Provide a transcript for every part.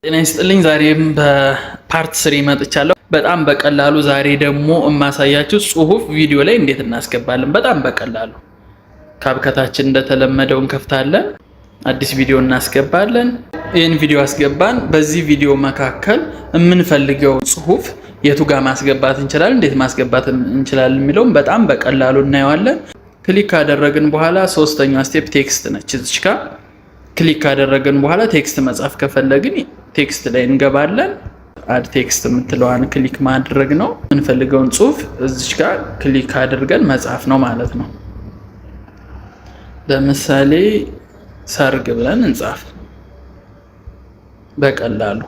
ጤና ይስጥልኝ። ዛሬም በፓርት 3 መጥቻለሁ። በጣም በቀላሉ ዛሬ ደግሞ የማሳያችሁ ጽሁፍ ቪዲዮ ላይ እንዴት እናስገባለን። በጣም በቀላሉ ካብከታችን እንደተለመደው እንከፍታለን፣ አዲስ ቪዲዮ እናስገባለን። ይህን ቪዲዮ አስገባን። በዚህ ቪዲዮ መካከል የምንፈልገው ጽሁፍ የቱ ጋር ማስገባት እንችላለን፣ እንዴት ማስገባት እንችላለን የሚለውን በጣም በቀላሉ እናየዋለን። ክሊክ ካደረግን በኋላ ሶስተኛው ስቴፕ ቴክስት ነች። እዚች ጋር ክሊክ ካደረግን በኋላ ቴክስት መጻፍ ከፈለግን ቴክስት ላይ እንገባለን። አድ ቴክስት የምትለዋን ክሊክ ማድረግ ነው። የምንፈልገውን ጽሁፍ እዚች ጋር ክሊክ አድርገን መጻፍ ነው ማለት ነው። ለምሳሌ ሰርግ ብለን እንጻፍ። በቀላሉ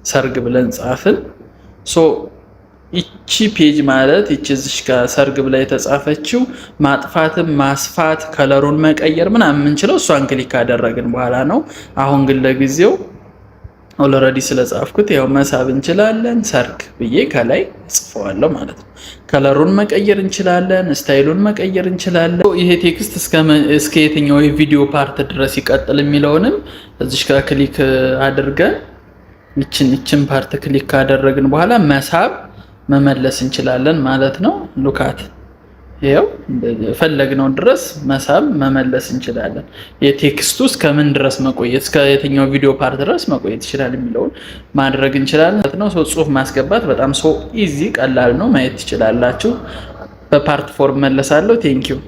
ሰርግ ብለን ጻፍን። ይቺ ፔጅ ማለት ይቺ እዚች ጋር ሰርግ ብላ የተጻፈችው ማጥፋትም ማስፋት ከለሩን መቀየር ምናምን የምንችለው እሷን ክሊክ ካደረግን በኋላ ነው። አሁን ግን ለጊዜው ኦልሬዲ ስለጻፍኩት ያው መሳብ እንችላለን። ሰርግ ብዬ ከላይ ጽፈዋለሁ ማለት ነው። ከለሩን መቀየር እንችላለን፣ ስታይሉን መቀየር እንችላለን። ይሄ ቴክስት እስከ የትኛው የቪዲዮ ፓርት ድረስ ይቀጥል የሚለውንም እዚች ጋር ክሊክ አድርገን ይችን ፓርት ክሊክ ካደረግን በኋላ መሳብ መመለስ እንችላለን ማለት ነው። ሉካት ይሄው ፈለግነው ድረስ መሳብ መመለስ እንችላለን። የቴክስቱ እስከምን ድረስ መቆየት እስከ የትኛው ቪዲዮ ፓርት ድረስ መቆየት ይችላል የሚለውን ማድረግ እንችላለን ማለት ነው። ጽሁፍ ማስገባት በጣም ኢዚ ቀላል ነው። ማየት ትችላላችሁ። በፓርት 4 መለሳለሁ። ቴንኪው